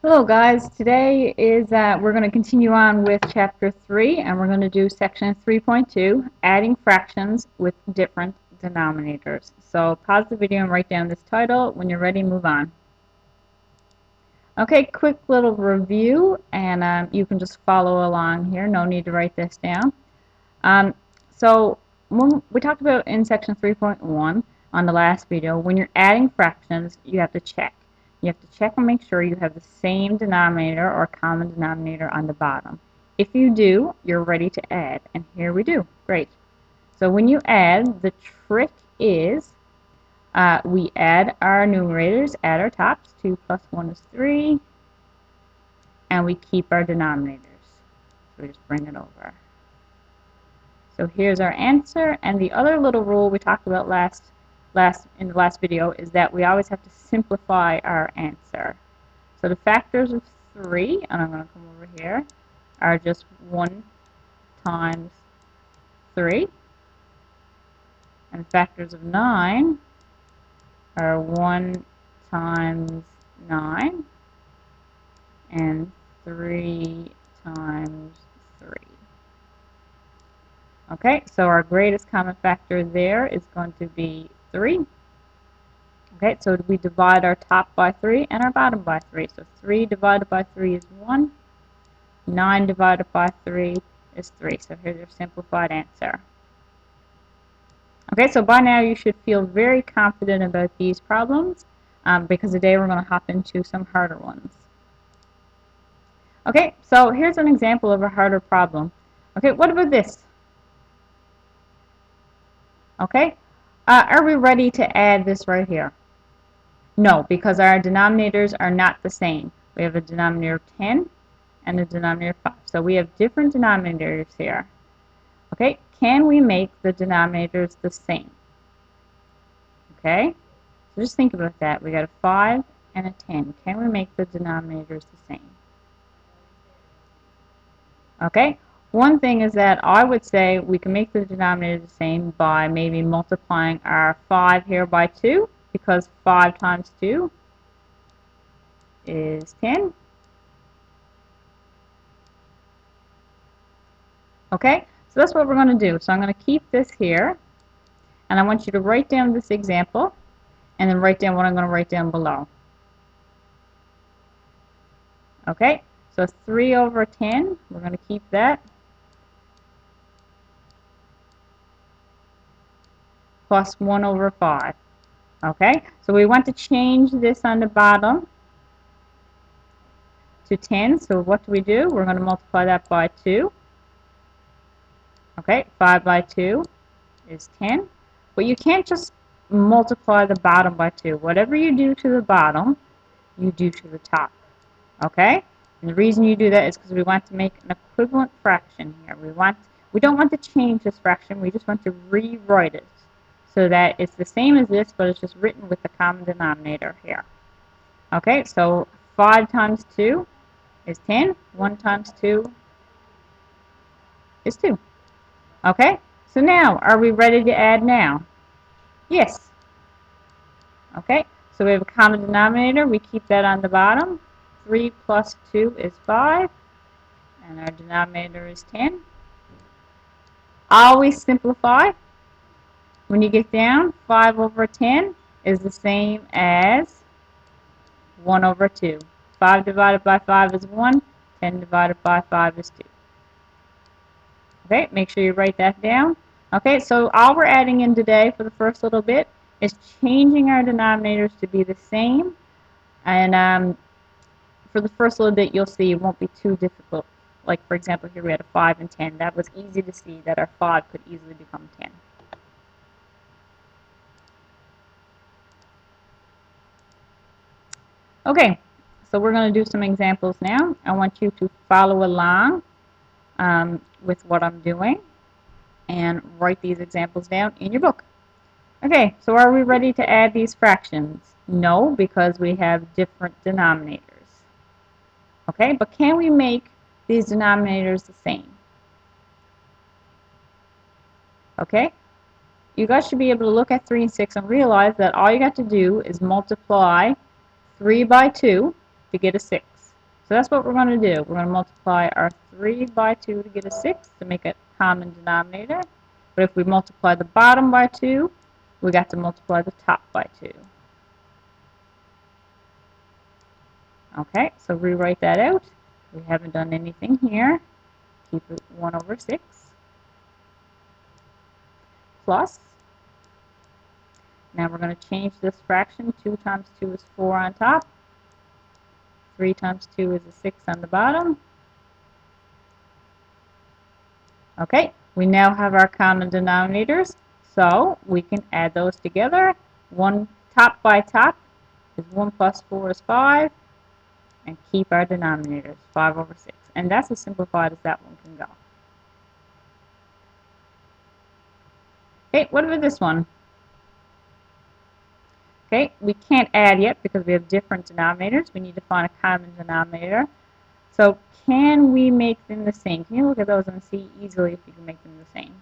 Hello guys, today is we're going to continue on with chapter 3 and we're going to do section 3.2, adding fractions with different denominators. So pause the video and write down this title. When you're ready, move on. Okay, quick little review, and you can just follow along here. No need to write this down. So when we talked about in section 3.1 on the last video, when you're adding fractions, you have to check. You have to check and make sure you have the same denominator or common denominator on the bottom. If you do, you're ready to add. And here we do. Great. So when you add, the trick is we add our numerators at our tops. 2 plus 1 is 3. And we keep our denominators. So we just bring it over. So here's our answer. And the other little rule we talked about in the last video is that we always have to simplify our answer. So the factors of 3, and I'm going to come over here, are just 1 times 3. And factors of 9 are 1 times 9 and 3 times 3. Okay, so our greatest common factor there is going to be 3. Okay, so we divide our top by 3 and our bottom by 3. So 3 divided by 3 is 1. 9 divided by 3 is 3. So here's your simplified answer. Okay, so by now you should feel very confident about these problems because today we're going to hop into some harder ones. Okay, so here's an example of a harder problem. Okay, what about this? Okay, are we ready to add this right here? No, because our denominators are not the same. We have a denominator of 10 and a denominator of 5. So we have different denominators here. Okay, can we make the denominators the same? Okay, so just think about that. We got a 5 and a 10. Can we make the denominators the same? Okay, one thing is that I would say we can make the denominator the same by maybe multiplying our 5 here by 2, because 5 times 2 is 10. Okay, so that's what we're going to do. So I'm going to keep this here, and I want you to write down this example, and then write down what I'm going to write down below. Okay, so 3 over 10, we're going to keep that, plus 1 over 5. Okay, so we want to change this on the bottom to 10. So what do? We're going to multiply that by 2. Okay, 5 by 2 is 10. But you can't just multiply the bottom by 2. Whatever you do to the bottom, you do to the top. Okay? And the reason you do that is because we want to make an equivalent fraction here. We don't want to change this fraction. We just want to rewrite it so that it's the same as this, but it's just written with the common denominator here. Okay, so 5 times 2 is 10. 1 times 2 is 2. Okay, so now, are we ready to add now? Yes. Okay, so we have a common denominator. We keep that on the bottom. 3 plus 2 is 5, and our denominator is 10. Always simplify. When you get down, 5 over 10 is the same as 1 over 2. 5 divided by 5 is 1. 10 divided by 5 is 2. Okay, make sure you write that down. Okay, so all we're adding in today for the first little bit is changing our denominators to be the same. And for the first little bit, you'll see it won't be too difficult. Like, for example, here we had a 5 and 10. That was easy to see that our 5 could easily become 10. Okay, so we're going to do some examples now. I want you to follow along with what I'm doing and write these examples down in your book. Okay, so are we ready to add these fractions? No, because we have different denominators. Okay, but can we make these denominators the same? Okay, you guys should be able to look at 3 and 6 and realize that all you got to do is multiply 3 by 2 to get a 6. So that's what we're going to do. We're going to multiply our 3 by 2 to get a 6 to make a common denominator. But if we multiply the bottom by 2, we got to multiply the top by 2. Okay, so rewrite that out. We haven't done anything here. Keep it 1 over 6 plus. Now we're going to change this fraction. 2 times 2 is 4 on top. 3 times 2 is a 6 on the bottom. Okay, we now have our common denominators, so we can add those together. 1 top by top is 1 plus 4 is 5, and keep our denominators, 5 over 6. And that's as simplified as that one can go. Okay, what about this one? Okay, we can't add yet because we have different denominators. We need to find a common denominator. So can we make them the same? Can you look at those and see easily if you can make them the same?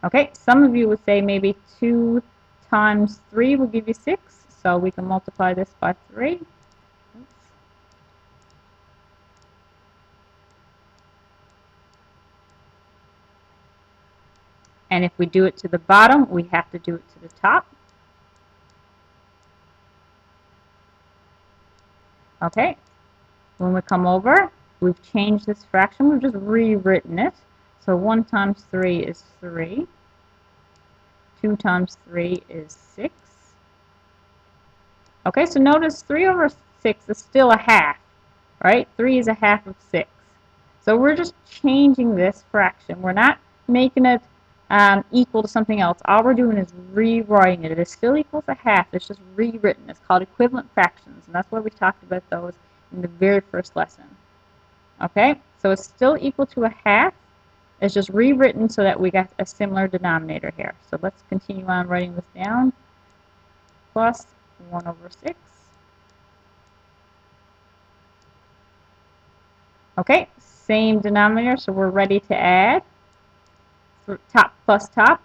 Okay, some of you would say maybe 2 times 3 will give you 6, so we can multiply this by 3. Oops. And if we do it to the bottom, we have to do it to the top. Okay, when we come over, we've changed this fraction, we've just rewritten it. So 1 times 3 is 3. 2 times 3 is 6. Okay, so notice 3 over 6 is still a half, right? 3 is a half of 6. So we're just changing this fraction. We're not making it equal to something else. All we're doing is rewriting it. It is still equal to half. It's just rewritten. It's called equivalent fractions, and that's why we talked about those in the very first lesson. Okay, so it's still equal to a half. It's just rewritten so that we got a similar denominator here. So let's continue on writing this down. Plus 1 over 6. Okay, same denominator, so we're ready to add. Top plus top.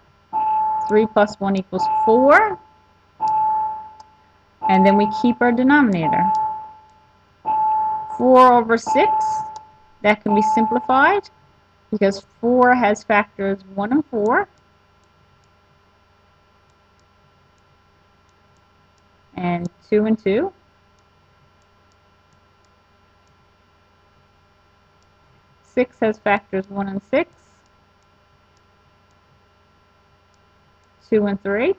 3 plus 1 equals 4. And then we keep our denominator. 4 over 6, that can be simplified because 4 has factors 1 and 4. And 2 and 2. 6 has factors 1 and 6. 2 and 3.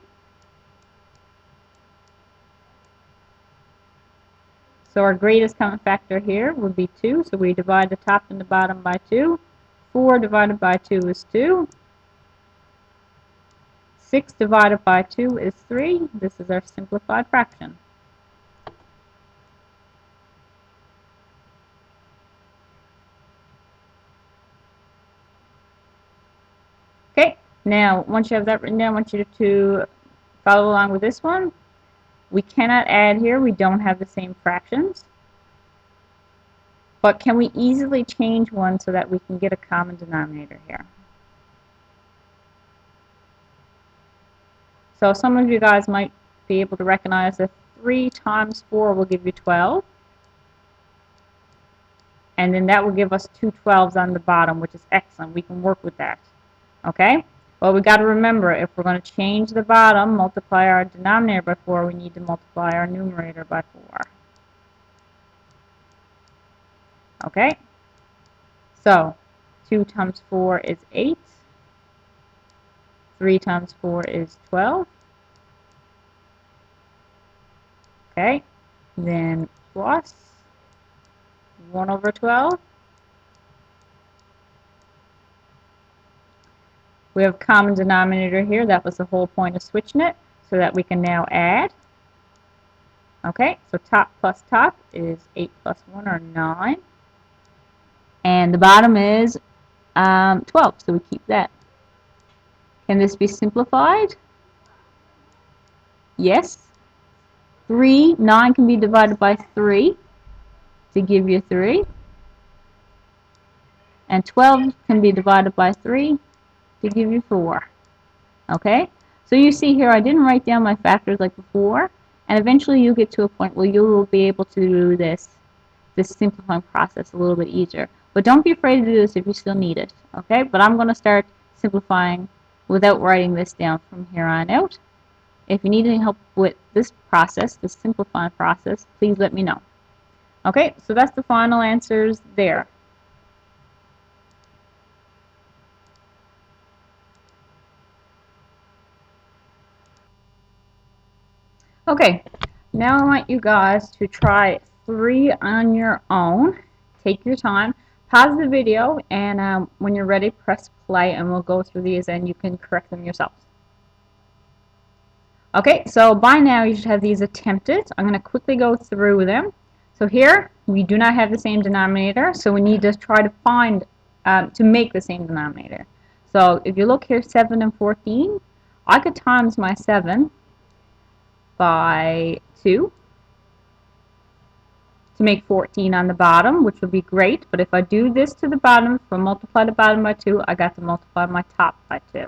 So our greatest common factor here would be 2. So we divide the top and the bottom by 2. 4 divided by 2 is 2. 6 divided by 2 is 3. This is our simplified fraction. Okay, now once you have that written down, I want you to follow along with this one. We cannot add here. We don't have the same fractions. But can we easily change one so that we can get a common denominator here? So some of you guys might be able to recognize that 3 times 4 will give you 12. And then that will give us 2 12s on the bottom, which is excellent. We can work with that. Okay? Well, we got to remember, if we're going to change the bottom, multiply our denominator by 4, we need to multiply our numerator by 4. Okay? So, 2 times 4 is 8. 3 times 4 is 12. Okay? Then plus 1 over 12. We have a common denominator here. That was the whole point of switching it, so that we can now add. Okay, so top plus top is 8 plus 1, or 9. And the bottom is 12, so we keep that. Can this be simplified? Yes. 9 can be divided by 3 to give you 3. And 12 can be divided by 3 to give you 4. Okay? So you see here, I didn't write down my factors like before, and eventually you'll get to a point where you will be able to do this simplifying process a little bit easier. But don't be afraid to do this if you still need it, okay? But I'm going to start simplifying without writing this down from here on out. If you need any help with this process, this simplifying process, please let me know. Okay, so that's the final answers there. Okay, now I want you guys to try 3 on your own. Take your time, pause the video, and when you're ready, press play, and we'll go through these and you can correct them yourselves. Okay, so by now you should have these attempted. I'm going to quickly go through them. So here, we do not have the same denominator, so we need to try to find, to make the same denominator. So if you look here, 7 and 14, I could times my 7 by 2 to make 14 on the bottom, which would be great. But if I do this to the bottom, if I multiply the bottom by 2, I got to multiply my top by 2.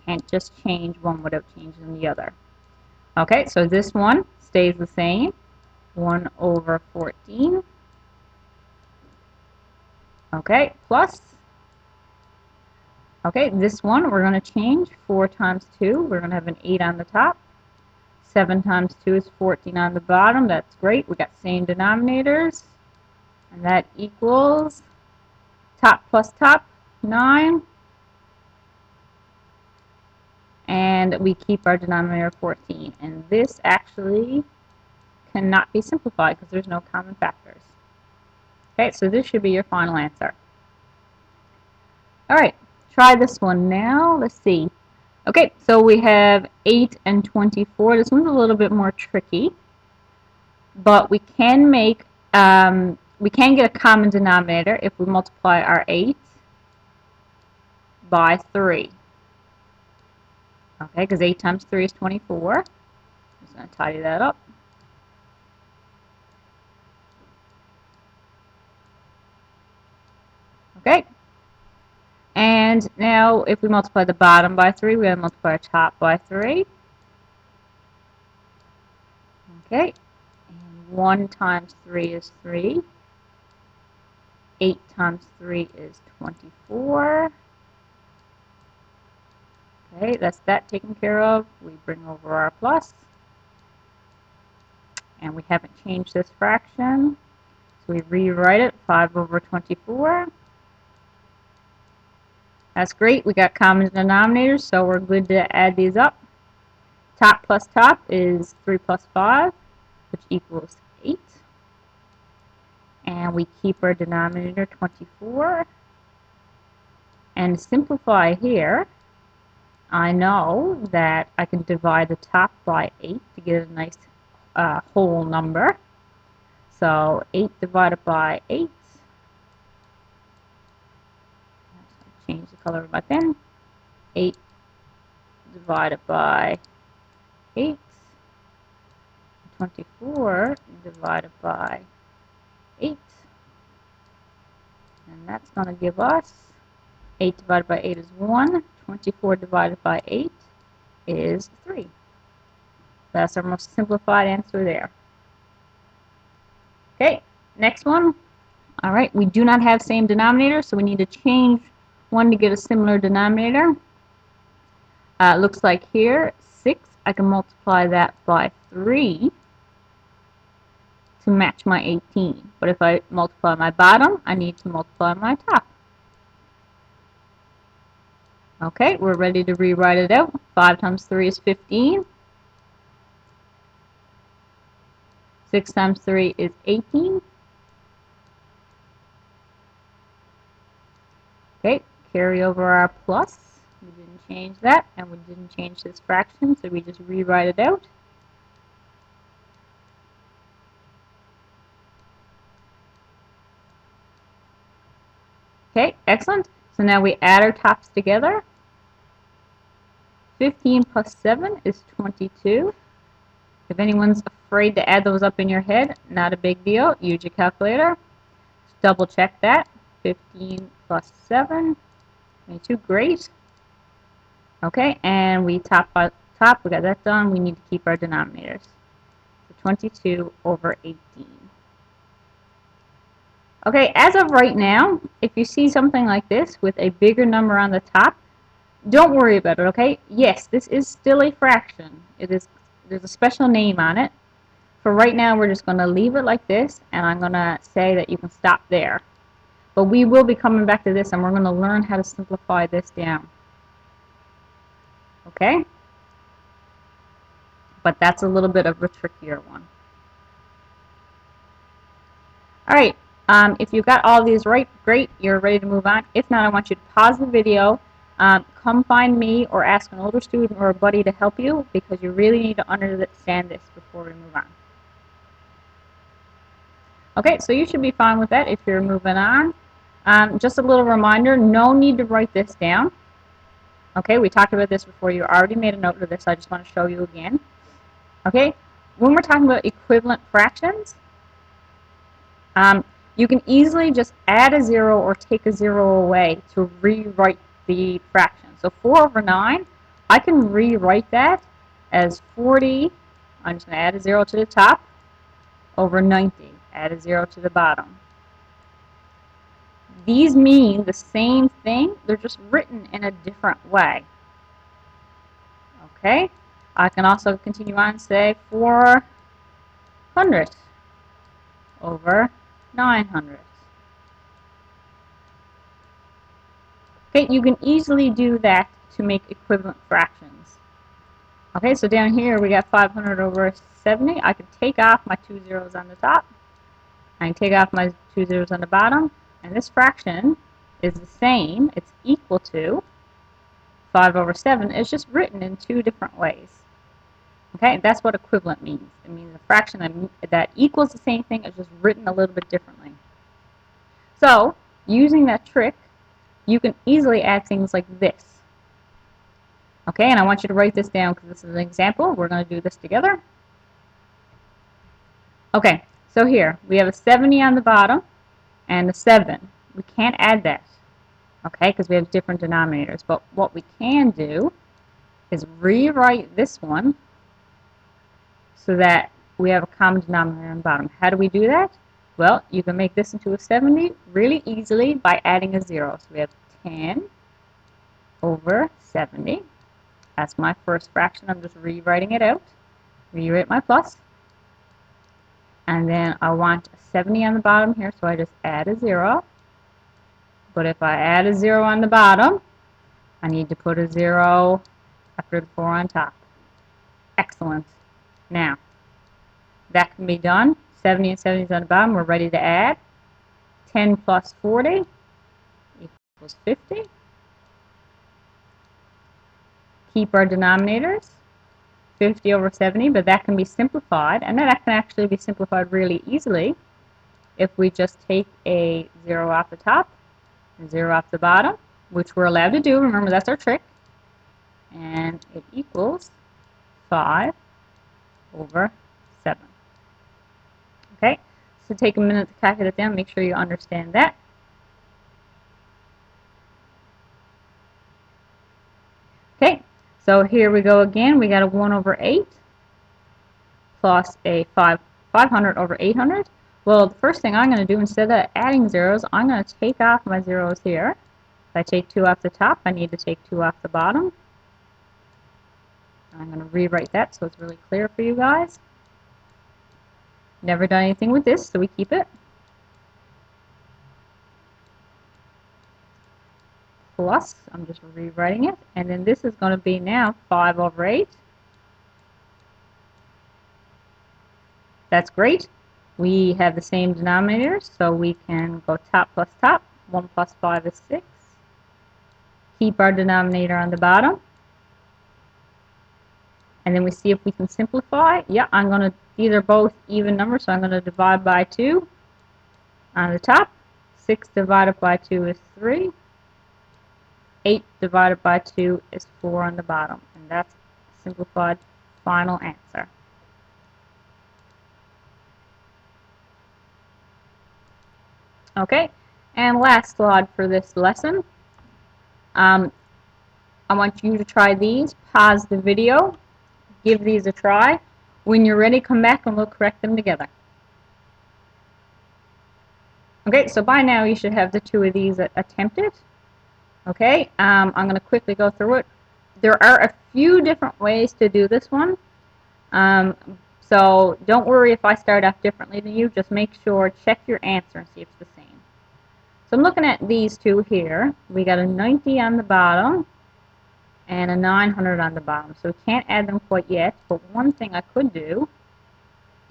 Can't just change one without changing the other. Okay, so this one stays the same, 1 over 14. Okay, plus. Okay, this one we're going to change, 4 times 2. We're going to have an 8 on the top. 7 times 2 is 14 on the bottom. That's great. We got same denominators. And that equals top plus top, 9. And we keep our denominator 14. And this actually cannot be simplified because there's no common factors. Okay, so this should be your final answer. All right, try this one now. Let's see. Okay, so we have 8 and 24. This one's a little bit more tricky, but we can make we can get a common denominator if we multiply our 8 by 3. Okay, because 8 times 3 is 24. I'm just going to tidy that up. Okay. And now if we multiply the bottom by 3, we're going to multiply our top by 3. Okay. And 1 times 3 is 3. 8 times 3 is 24. Okay, that's that taken care of. We bring over our plus. And we haven't changed this fraction. So we rewrite it, 5 over 24. That's great. We got common denominators, so we're good to add these up. Top plus top is 3 plus 5, which equals 8. And we keep our denominator 24. And to simplify here, I know that I can divide the top by 8 to get a nice whole number. So 8 divided by 8. Change the color of my pen. 8 divided by 8. 24 divided by 8. And that's going to give us 8 divided by 8 is 1. 24 divided by 8 is 3. That's our most simplified answer there. Okay, next one. All right, we do not have same denominator, so we need to change one to get a similar denominator. Looks like here, 6, I can multiply that by 3 to match my 18. But if I multiply my bottom, I need to multiply my top. Okay, we're ready to rewrite it out. 5 times 3 is 15. 6 times 3 is 18. Okay, carry over our plus. We didn't change that, and we didn't change this fraction, so we just rewrite it out. Okay, excellent. So now we add our tops together. 15 plus 7 is 22. If anyone's afraid to add those up in your head, not a big deal. Use your calculator. Just double check that. 15 plus 7, 22, great. Okay, and we top top. We got that done. We need to keep our denominators. So 22 over 18. Okay, as of right now, if you see something like this with a bigger number on the top, don't worry about it, okay? Yes, this is still a fraction. There's a special name on it. For right now, we're just going to leave it like this, and I'm going to say that you can stop there. But we will be coming back to this, and we're going to learn how to simplify this down. Okay? But that's a little bit of a trickier one. All right, if you got all these right, great, you're ready to move on. If not, I want you to pause the video, come find me or ask an older student or a buddy to help you because you really need to understand this before we move on. Okay, so you should be fine with that if you're moving on. Just a little reminder, no need to write this down. Okay, we talked about this before. You already made a note of this. I just want to show you again. Okay, when we're talking about equivalent fractions, you can easily just add a 0 or take a 0 away to rewrite the fraction. So 4 over 9, I can rewrite that as 40, I'm just going to add a 0 to the top, over 90, add a 0 to the bottom. These mean the same thing, they're just written in a different way. Okay, I can also continue on and say 400 over 900. Okay, you can easily do that to make equivalent fractions. Okay, so down here we got 500 over 70. I can take off my 2 zeros on the top. I can take off my 2 zeros on the bottom. And this fraction is the same. It's equal to 5 over 7. It's just written in two different ways. Okay, that's what equivalent means. It means a fraction that equals the same thing is just written a little bit differently. So, using that trick, you can easily add things like this. Okay, and I want you to write this down because this is an example. We're going to do this together. Okay, so here, we have a 70 on the bottom and a 7. We can't add that, okay, because we have different denominators. But what we can do is rewrite this one so that we have a common denominator on the bottom. How do we do that? Well, you can make this into a 70 really easily by adding a 0. So we have 10 over 70. That's my first fraction. I'm just rewriting it out. Rewrite my plus. And then I want a 70 on the bottom here, so I just add a 0. But if I add a 0 on the bottom, I need to put a 0 after the 4 on top. Excellent. Now, that can be done. 70 and 70 is on the bottom. We're ready to add. 10 plus 40 equals 50. Keep our denominators. 50 over 70, but that can be simplified, and that can actually be simplified really easily if we just take a 0 off the top and 0 off the bottom, which we're allowed to do. Remember, that's our trick. And it equals 5 over 7. Okay, so take a minute to calculate it down. Make sure you understand that. Okay, so here we go again. We got a 1 over 8 plus a 500 over 800. Well, the first thing I'm going to do, instead of adding zeros, I'm going to take off my zeros here. If I take 2 off the top, I need to take 2 off the bottom. I'm going to rewrite that so it's really clear for you guys. Never done anything with this, so we keep it. Plus, I'm just rewriting it, and then this is going to be now 5 over 8. That's great. We have the same denominators, so we can go top plus top. 1 plus 5 is 6. Keep our denominator on the bottom. And then we see if we can simplify. Yeah, I'm going to, these are both even numbers, so I'm going to divide by 2 on the top. 6 divided by 2 is 3. 8 divided by 2 is 4 on the bottom. And that's a simplified final answer. Okay, and last slide for this lesson. I want you to try these. Pause the video. give these a try. When you're ready, come back and we'll correct them together. Okay, so by now you should have the two of these attempted. Okay, I'm going to quickly go through it. There are a few different ways to do this one. So don't worry if I start off differently than you. Just make sure, check your answer and see if it's the same. So I'm looking at these two here. We got a 90 on the bottom and a 900 on the bottom. So we can't add them quite yet, but one thing I could do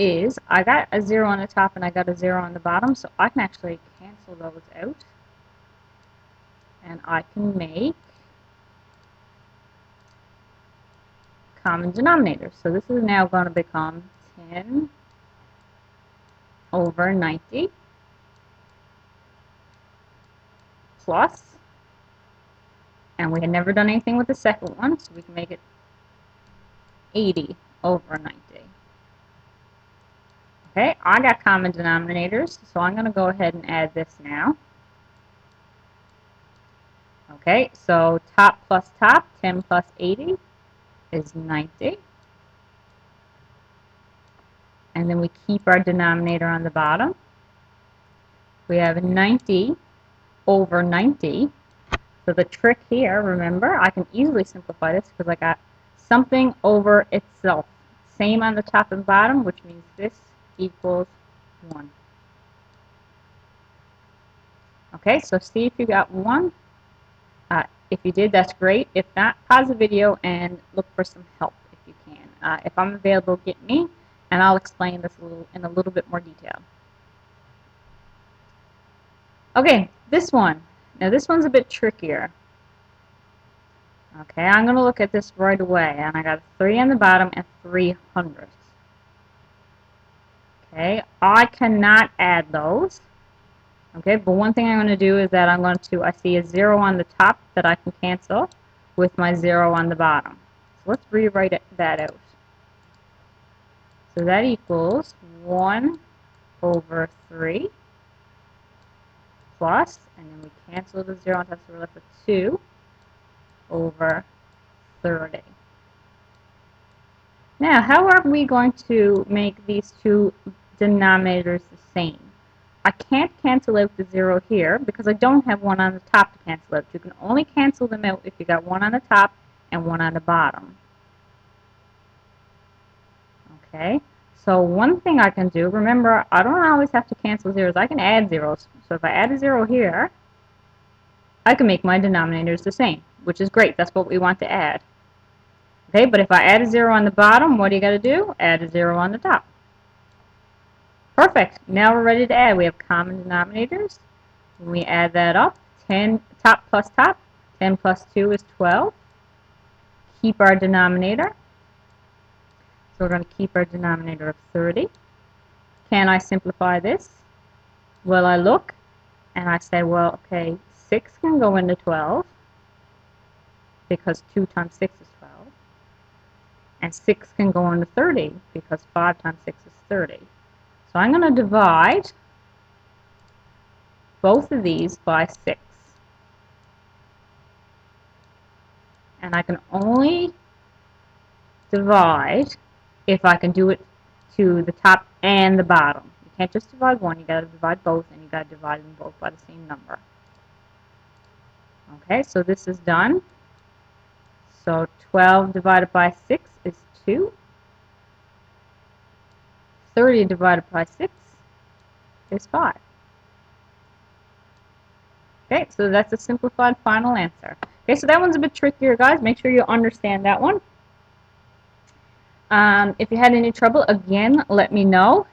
is I got a 0 on the top and I got a 0 on the bottom, so I can actually cancel those out. And I can make common denominators. So this is now going to become 10 over 90 plus, and we had never done anything with the second one, so we can make it 80 over 90. Okay, I got common denominators, so I'm going to go ahead and add this now. Okay, so top plus top, 10 plus 80 is 90. And then we keep our denominator on the bottom. We have 90 over 90. So the trick here, remember, I can easily simplify this because I got something over itself. Same on the top and bottom, which means this equals 1. Okay, so see if you got 1. If you did, that's great. If not, pause the video and look for some help if you can. If I'm available, get me, and I'll explain this in a little bit more detail. Okay, this one. Now this one's a bit trickier. Okay, I'm going to look at this right away, and I got 3 on the bottom and 300. Okay, I cannot add those. Okay, but one thing I'm going to do is that I see a 0 on the top that I can cancel with my 0 on the bottom. So let's rewrite that out. So that equals 1 over 3 plus, and then we cancel the 0 on top, so we're left with 2 over 30. Now, how are we going to make these two denominators the same? I can't cancel out the 0 here because I don't have 1 on the top to cancel out. You can only cancel them out if you got 1 on the top and 1 on the bottom. Okay, so one thing I can do, remember, I don't always have to cancel zeros. I can add zeros. So if I add a 0 here, I can make my denominators the same, which is great. That's what we want to add. Okay, but if I add a 0 on the bottom, what do you got to do? Add a 0 on the top. Perfect. Now we're ready to add. We have common denominators. When we add that up, 10 top plus top, 10 plus 2 is 12. Keep our denominator. So we're going to keep our denominator of 30. Can I simplify this? Well, I look and I say, well, okay, 6 can go into 12 because 2 times 6 is 12. And 6 can go into 30 because 5 times 6 is 30. So I'm going to divide both of these by 6. And I can only divide if I can do it to the top and the bottom. You can't just divide one, you got to divide both, and you got to divide them both by the same number. Okay, so this is done. So 12 divided by 6 is 2. 30 divided by 6 is 5. Okay, so that's a simplified final answer. Okay, so that one's a bit trickier, guys. Make sure you understand that one. If you had any trouble, again, let me know.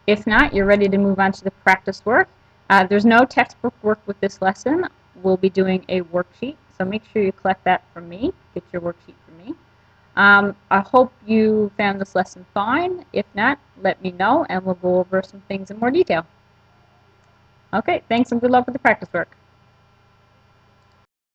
If not, you're ready to move on to the practice work. There's no textbook work with this lesson. We'll be doing a worksheet, so make sure you collect that from me. Get your worksheet from me. I hope you found this lesson fine. If not, let me know, and we'll go over some things in more detail. Okay, thanks and good luck with the practice work.